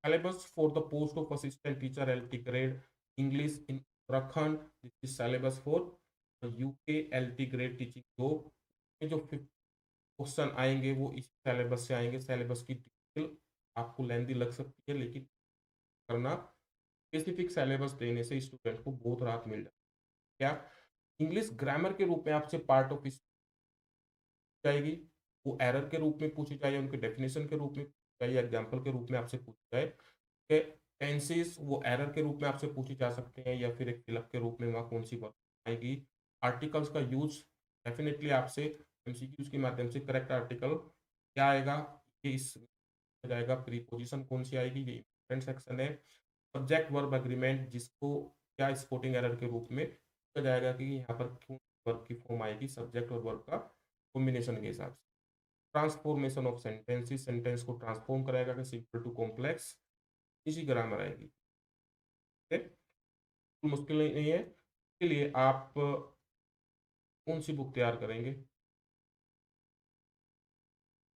Syllabus for the post of assistant teacher LT grade English in Uttarakhand. This is syllabus for UK LT grade teaching job. ये जो question आएंगे वो इस syllabus से आएंगे। Syllabus की डिटेल आपको लेंदी लग सकती है, लेकिन करना स्पेसिफिक सिलेबस देने से स्टूडेंट को बहुत राहत मिल जाती है। क्या इंग्लिश ग्रामर के रूप में आपसे पार्ट ऑफ जाएगी, वो एरर के रूप में पूछी जाए, उनके डेफिनेशन के रूप में पूछी जाए, एग्जाम्पल के रूप में आपसे पूछी जाए कि टेंसेस वो एरर के रूप में आपसे पूछी जा सकते हैं या फिर एक फिलअप के रूप में वहाँ कौन सी वर्ब आएगी। आर्टिकल्स का यूज डेफिनेटली आपसे एमसीक्यूज के माध्यम से करेक्ट आर्टिकल क्या आएगा ये इस जाएगा। प्रीपोजिशन कौन सी आएगी, ये इंपॉर्टेंट सेक्शन है। सब्जेक्ट वर्ब एग्रीमेंट जिसको क्या स्पोर्टिंग एरर के रूप में पूछा जाएगा कि यहाँ पर कौन वर्ब की फॉर्म आएगी सब्जेक्ट और वर्ब का कॉम्बिनेशन के हिसाब से। ट्रांसफॉर्मेशन ऑफ सेंटेंसेस, सेंटेंस को ट्रांसफॉर्म कराएगा कि सिंपल टू कॉम्प्लेक्स, इसी ग्रामर आएगी। ठीक है, मुश्किल नहीं है। इसके लिए आप कौन सी बुक तैयार करेंगे?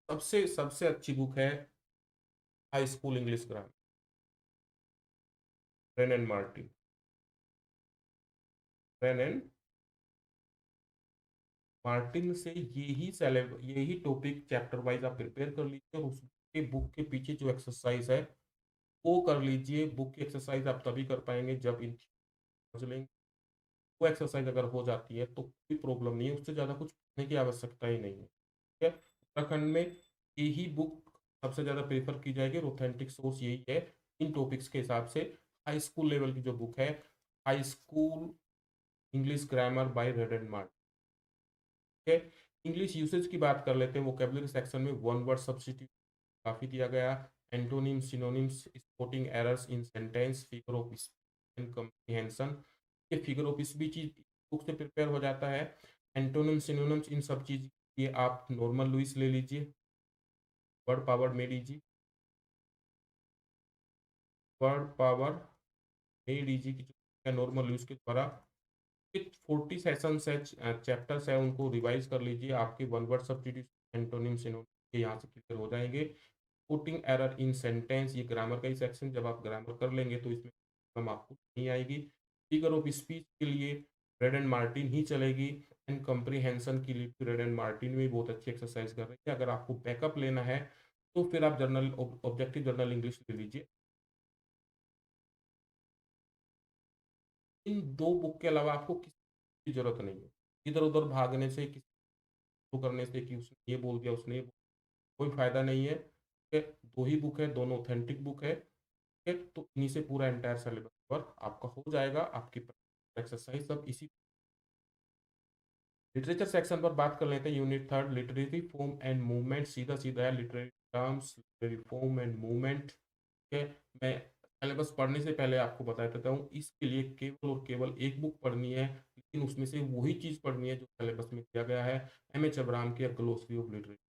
सबसे सबसे अच्छी बुक है high school English grammar, rain and Martin. Rain and Martin से यही टॉपिक चैप्टर वाइज आप प्रिपेयर कर लीजिए, और उसके बुक के पीछे जो एक्सरसाइज है वो कर लीजिए। बुक की एक्सरसाइज आप तभी कर पाएंगे जब इन समझ लेंगे। वो एक्सरसाइज अगर हो जाती है तो कोई प्रॉब्लम नहीं है, उससे ज़्यादा कुछ पढ़ने की आवश्यकता ही नहीं है। ठीक है, उत्तराखंड में यही बुक सबसे ज़्यादा प्रेफर की जाएगी और ऑथेंटिक सोर्स यही है इन टॉपिक्स के हिसाब से। हाई स्कूल लेवल की जो बुक है, high school English grammar bye red and mart. ठीक है, इंग्लिश यूसेज की बात कर लेते हैं। वोकेबलरी सेक्शन में वन वर्ड सब्स्टिट्यूट काफ़ी दिया गया, antonym synonyms, sporting errors in sentence, figure of speech and comprehension. ये फिगर ऑफ स्पीच बुक से प्रिपेयर हो जाता है। एंटोनिम सिनोनिम्स इन सब चीज़ ये आप नॉर्मल लुइस ले लीजिए, वर्ड पावर में लीजिए, वर्ड पावर में लीजिए कि जो नॉर्मल लुइस के द्वारा 40 सेशंस है, चैप्टर्स है, उनको रिवाइज कर लीजिए। आपके one word substitute antonym synonym के यहाँ से क्लियर हो जाएंगे। पुटिंग एरर इन सेंटेंस, ये ग्रामर का ही सेक्शन, जब आप ग्रामर कर लेंगे तो इसमें प्रॉब्लम आपको नहीं आएगी। फिगर ऑफ स्पीच के लिए रेड एंड मार्टिन ही चलेगी। एंड कम्प्रीहेंशन के लिए रेड एंड मार्टिन में बहुत अच्छी एक्सरसाइज कर रही है। अगर आपको बैकअप लेना है तो फिर आप जर्नल ऑब्जेक्टिव जर्नल इंग्लिश ले लीजिए। इन दो बुक के अलावा आपको किसी की जरूरत नहीं है। इधर उधर भागने से, किसी को करने से कि उसने ये बोल दिया उसने ये कोई फायदा नहीं है। ठीक है, दो ही बुक है, दोनों ऑथेंटिक बुक है। ठीक है, तो इन्हीं से पूरा एंटायर सिलेबस वर्क आपका हो जाएगा। आपकी एक्सरसाइज सब इसी। लिटरेचर सेक्शन पर बात कर लेते हैं। Unit third, literary form and movement. सीधा सीधा है, literary terms, literary form and movement. ठीक है, मैं सिलेबस पढ़ने से पहले आपको बता देता हूँ, इसके लिए केवल और केवल एक बुक पढ़नी है, लेकिन उसमें से वही चीज़ पढ़नी है जो सिलेबस में दिया गया है, एम एच अब्राहम की ग्लोसरी ऑफ लिटरेचर।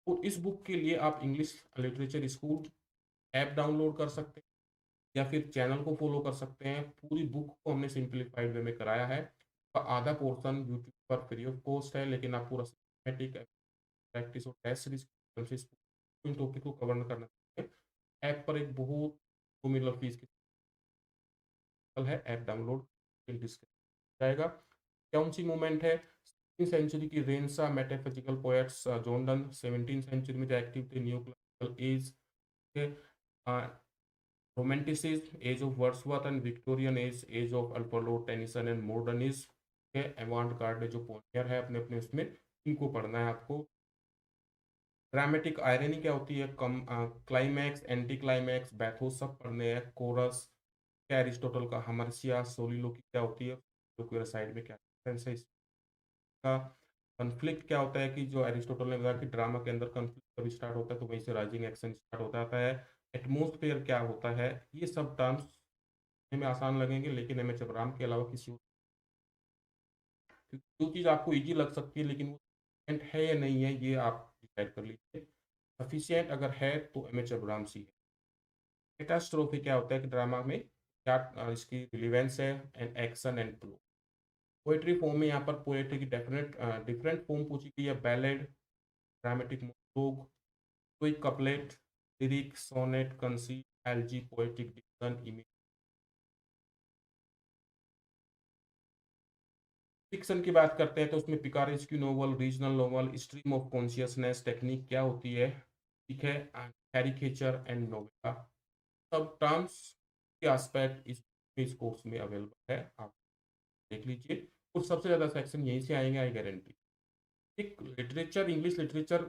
और इस बुक के लिए आप English literature school app download कर सकते हैं या फिर चैनल को फॉलो कर सकते हैं। पूरी बुक को हमने सिंप्लीफाइड वे में कराया है। आधा पोर्शन यूट्यूब पर फ्री ऑफ कॉस्ट है, लेकिन आप पूरा सिस्टमैटिक प्रैक्टिस और टेस्ट सीरीज से इन टॉपिक को कवर करना चाहते हैं। ऐप पर एक बहुत मिलर फीस की है, ऐप डाउनलोड जाएगा। कौन सी मूवमेंट है? 16वीं सेंचुरी की रेंसा मेटाफिजिकल पोएट्स जॉन 17वीं सेंचुरी में जो एक्टिव थे, न्यू क्लासिकल एज के, romanticism, age of Wordsworth and Victorian age, age of अल्फालो टेनिसन एंड मॉडर्निज्म के एवांट गार्ड जो पोनियर है अपने अपने उसमें, इनको पढ़ना है आपको। ड्रामेटिक आयरनी क्या होती है, कम क्लाइमैक्स, एंटी क्लाइमैक्स, बैथोस सब पढ़ने हैं। कोरस क्या, एरिस्टोटल का हमरसिया, सोलिलोकी क्या होती है, साइड में क्या डिफरेंस है इसका। कन्फ्लिक्ट क्या होता है कि जो एरिस्टोटल ने बताया कि ड्रामा के अंदर कन्फ्लिक्ट कभी स्टार्ट होता है तो वहीं से राइजिंग एक्शन स्टार्ट हो जाता है। एटमोस्फेयर क्या होता है, ये सब टर्म्स में आसान लगेंगे, लेकिन एम एच अब्राहम के अलावा किसी जो चीज़ आपको इजी लग सकती है लेकिन वो sufficient है या नहीं है, ये आप डिसाइड कर लीजिए। सफिशियंट अगर है तो एम एच अब्राहम सी है। कैटास्ट्रोफे क्या होता है कि ड्रामा में क्या इसकी रिलीवेंस है, and action and plot. Poetry form में यहाँ पर पोएट्री की डेफिनेट डिफरेंट फॉर्म पूछी गई है। बैलेड, ड्रामेटिक मोनोलॉग, कोई couplet, lyric, sonnet, conceit, elegy, poetic diction, image. Fiction की बात करते हैं तो उसमें पिकारेज की novel, regional novel, stream of consciousness technique क्या होती है, ठीक है, कैरिकेचर एंड नोवेला। सब टर्म्स के एस्पेक्ट इस कोर्स में अवेलेबल है, आप देख लीजिए। और सबसे ज़्यादा सेक्शन यहीं से आएंगे, आई गारंटी। एक लिटरेचर, इंग्लिश लिटरेचर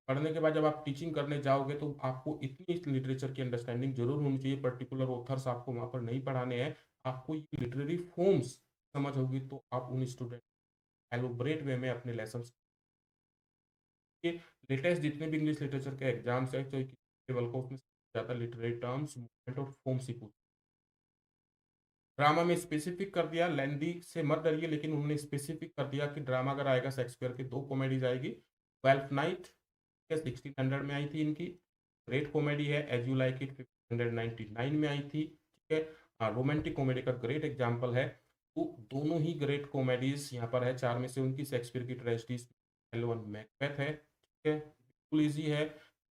पढ़ने के बाद जब आप टीचिंग करने जाओगे तो आपको इतनी इस लिटरेचर की अंडरस्टैंडिंग जरूर होनी चाहिए। पर्टिकुलर ऑथर्स आपको वहाँ पर नहीं पढ़ाने हैं, आपको ये लिटरेरी फॉर्म्स समझ होगी तो आप उन स्टूडेंट एलोबरेट वे में अपने लेसन के लेटेस्ट जितने भी इंग्लिश लिटरेचर के एग्जाम्स है तो लेवल को उसमें ज़्यादा लिटरेरी टर्म्स, मूवमेंट और फॉर्म्स ही पूछे। ड्रामा में स्पेसिफिक कर दिया, लेंदी से मत डरिए, लेकिन उन्होंने स्पेसिफिक कर दिया कि ड्रामा अगर आएगा शेक्सपियर की दो कॉमेडीज आएगी। ट्वेल्थ नाइट 1600 में आई थी इनकी, ग्रेट कॉमेडी है एज यू लाइक इट 1599 में आई थी, ठीक है। रोमांटिक कॉमेडी का ग्रेट एग्जाम्पल है, तो दोनों ही ग्रेट कॉमेडीज यहाँ पर है। चार में से उनकी शेक्सपियर की ट्रेजेडीज एलोन मैकबेथ है, ठीक है, बिल्कुल ईजी है।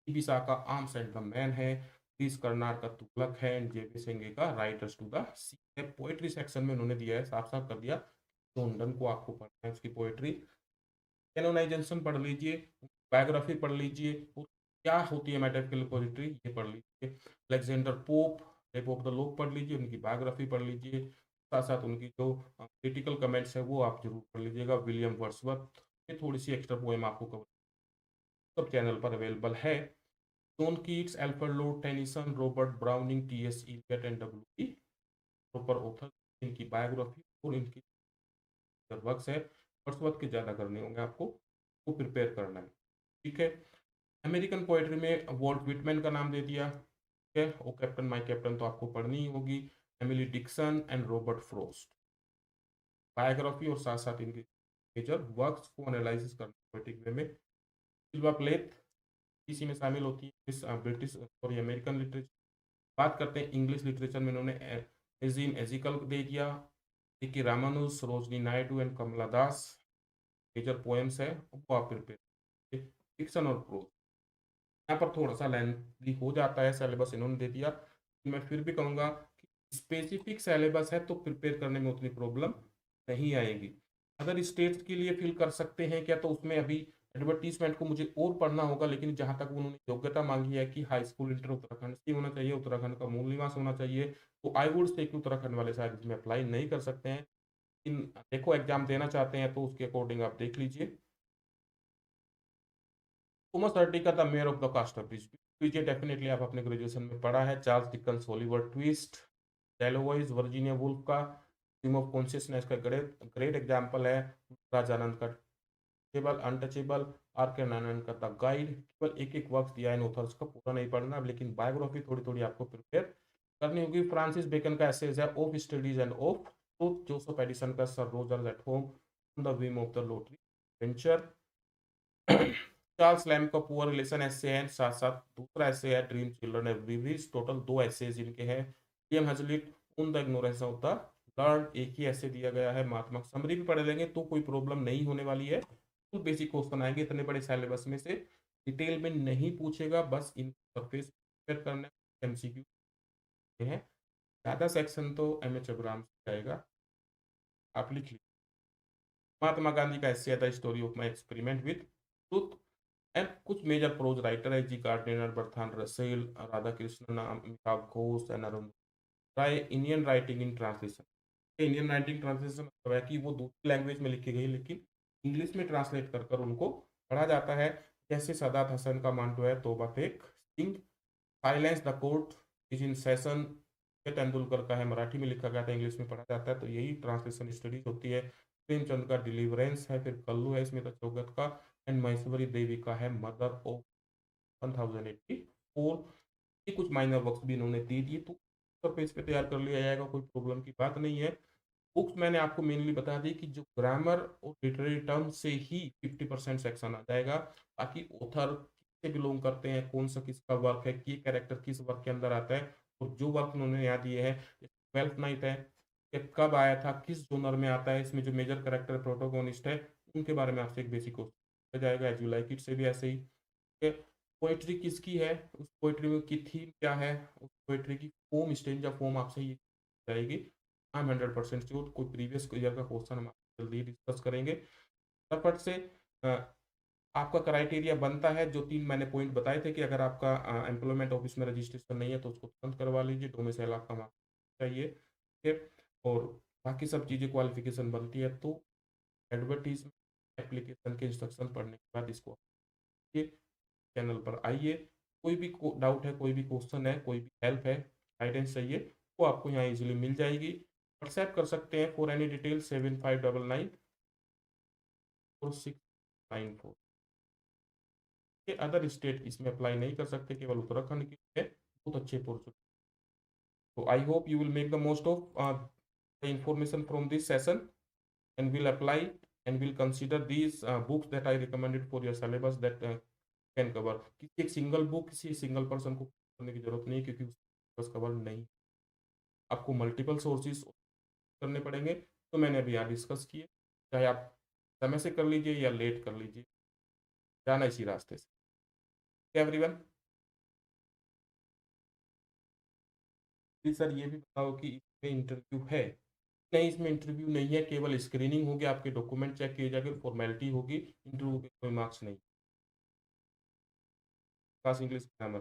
बिसा का आर्म्स एंड द मैन है, क्रिस कर्नार का तुगलक है, एंड जेबी सिंह का राइटर्स टू द सी है। पोएट्री सेक्शन में उन्होंने दिया है, साफ साफ कर दिया, लंदन को आपको पढ़ना है उसकी पोएट्री। कैनोनाइजेशन पढ़ लीजिए, बायोग्राफी पढ़ लीजिए, और क्या होती है मेटाफिजिकल पोएट्री ये पढ़ लीजिए। Alexander pope, type of the लोग पढ़ लीजिए, उनकी बायोग्राफी पढ़ लीजिए, साथ साथ उनकी जो क्रिटिकल कमेंट्स है वो आप जरूर पढ़ लीजिएगा। विलियम वर्ड्सवर्थ, ये थोड़ी सी एक्स्ट्रा पोएम आपको कवर सब चैनल पर अवेलेबल है। John Keats, Alfred Lord Tennyson, Robert browning, T S Eliot and W E proper author, इनकी बायोग्राफी और इनकी वर्क्स है। वर्ड्सवर्थ के ज़्यादा करने होंगे आपको, वो प्रिपेयर करना है, ठीक है। अमेरिकन पोएट्री में वॉल्ट विटमैन का नाम दे दिया, ठीक है। ओ कैप्टन माय कैप्टन तो आपको पढ़नी ही होगी। Emily Dickinson and Robert Frost, biography और साथ साथ इनके मेजर वर्क्स को एनालिसिस करना पोएटिक वे में। सिल्वा प्लेथ इसी में शामिल होती है, इस ब्रिटिश सॉरी अमेरिकन लिटरेचर। बात करते हैं इंग्लिश लिटरेचर में, इन्होंने एजिम एजिकल दे दिया, कि Ramanuj, Sarojini Naidu and Kamala Das major poems है, वो आप प्रिपेयर। फिक्शन और प्रोज यहाँ पर थोड़ा सा लेंथी हो जाता है, सिलेबस इन्होंने दे दिया। मैं फिर भी कहूँगा कि स्पेसिफिक सिलेबस है तो प्रिपेयर करने में उतनी प्रॉब्लम नहीं आएगी। अगर स्टेट्स के लिए फिल कर सकते हैं क्या, तो उसमें अभी एडवर्टीजमेंट को मुझे और पढ़ना होगा, लेकिन जहां तक उन्होंने योग्यता मांगी है कि हाई स्कूल इंटर उत्तराखंड से होना चाहिए, उत्तराखंड का मूल निवास होना चाहिए, तो आई वुड से कि उत्तराखंड वाले शायद इसमें अप्लाई नहीं कर सकते हैं। इन देखो एग्जाम देना चाहते हैं तो उसके अकॉर्डिंग आप देख लीजिए। थॉमस हर्डी का the mayor of the Casterbridge, पीछे डेफिनेटली आप अपने ग्रेजुएशन में पढ़ा है। Charles Dickens Oliver Twist, Dalloway's, Virginia Woolf का थीम ऑफ कॉन्शियसनेस का ग्रेट ग्रेट एग्जाम्पल है। राजानंद का टेबल अनटचेबल, आर के नारायण का द गाइड। केवल एक एक वर्क दिया इन ऑथर्स का, पूरा नहीं पढ़ना, लेकिन बायोग्राफी थोड़ी थोड़ी आपको प्रिपेयर करनी होगी। फ्रांसिस बेकन का एसेज है of studies and of truth. Joseph Addison का sir Rogers at home on the whim of the lottery venture. Charles Lamb का पुअर रिलेशन ऐसे है, साथ साथ दूसरा ऐसे है ड्रीम चिल्ड्रन एवरीज। टोटल दो ऐसेज इनके हैं। William Hazlitt on the ignorance of the learn, एक ही ऐसे दिया गया है। महात्मा समरी भी पढ़ लेंगे तो कोई प्रॉब्लम नहीं होने वाली है। तो बेसिक क्वेश्चन आएंगे इतने बड़े सिलेबस में से, डिटेल में नहीं पूछेगा, बस इन सरफेस प्रिपेयर करना है। एमसीक्यू है, ज्यादा सेक्शन तो एमएच अब्राहम से आएगा, आप लिख लीजिए। महात्मा गांधी का ऐसे था story of my experiment with truth. And कुछ मेजर प्रोज राइटर है, G Gardner, Bertrand Russell, Radhakrishnan, Amitabh Ghosh and Arun Roy. Indian writing in translation, Indian writing translation मतलब है कि वो दूसरी लैंग्वेज में लिखी गई लेकिन इंग्लिश में ट्रांसलेट कर कर उनको पढ़ा जाता है। जैसे सदात हसन का मांटो है तोबा fake Singh, silence the court is in session, Tendulkar का है मराठी में लिखा गया था, इंग्लिश में पढ़ा जाता है, तो यही ट्रांसलेशन स्टडीज होती है। प्रेमचंद का डिलीवरेंस है, फिर कल्लू है स्मिता चौगत का, एंड महेश्वरी देवी का है मदर ऑफ 1084। ये कुछ माइनर वर्क्स भी इन्होंने दे दिए, तो पेज पे तैयार कर लिया जाएगा, कोई प्रॉब्लम की बात नहीं है। बुक्स मैंने आपको मेनली बता दी कि जो ग्रामर और लिटरेरी टर्म से ही 50% सेक्शन आ जाएगा। बाकी ऑथर किससे बिलोंग करते हैं, कौन सा किसका वर्क है, कि कैरेक्टर किस वर्क के अंदर आता है, और जो वर्क उन्होंने यहाँ दिए हैं, ट्वेल्थ नाइट है, ये कब आया था, किस जोनर में आता है, इसमें जो मेजर कैरेक्टर प्रोटोगोनिस्ट है उनके बारे में आपसे एक बेसिक क्वेश्चन जाएगा। एज यू लाइक इट से भी ऐसे ही, ठीक है। पोएट्री किसकी है, उस पोएट्री में की थीम क्या है, उस पोएट्री की फॉर्म, स्टेंजा फॉर्म आपसे ये जाएगी। आई एम 100% श्योर कोई प्रीवियस ईयर का क्वेश्चन हम जल्दी डिस्कस करेंगे। फटाफट से आपका क्राइटेरिया बनता है, जो 3 मैंने पॉइंट बताए थे कि अगर आपका एम्प्लॉयमेंट ऑफिस में रजिस्ट्रेशन नहीं है तो उसको तुरंत करवा लीजिए, डोमिसाइल आपका वहाँ चाहिए, ठीक है? और बाकी सब चीज़ें क्वालिफिकेशन बनती है, तो एडवर्टीजमेंट एप्लीकेशन के इंस्ट्रक्शन पढ़ने के बाद इसको ये चैनल पर आइए। कोई भी डाउट है, कोई भी क्वेश्चन है, कोई भी हेल्प है, गाइडेंस चाहिए, वो आपको यहाँ इजीली मिल जाएगी। व्हाट्सएप कर सकते हैं फॉर एनी डिटेल 7599 4694। के अदर स्टेट इसमें अप्लाई नहीं कर सकते, केवल उत्तराखंड के लिए बहुत अच्छे अपॉर्चुनिटी। तो I hope you will make the most of the information from this session and will apply and will consider these books that I recommended for your syllabus that can cover। किसी एक single book किसी single person को करने की जरूरत नहीं है, क्योंकि बस कवर नहीं, आपको मल्टीपल सोर्सेज करने पड़ेंगे, तो मैंने अभी यहाँ डिस्कस किए। चाहे आप समय से कर लीजिए या लेट कर लीजिए, जाना इसी रास्ते से। एवरीवन, प्लीज सर ये भी बताओ कि इसमें इंटरव्यू है? नहीं, इसमें इंटरव्यू नहीं है, केवल स्क्रीनिंग होगी, आपके डॉक्यूमेंट चेक किए जाएंगे, फॉर्मेलिटी होगी, इंटरव्यू के कोई मार्क्स नहीं। Class English grammar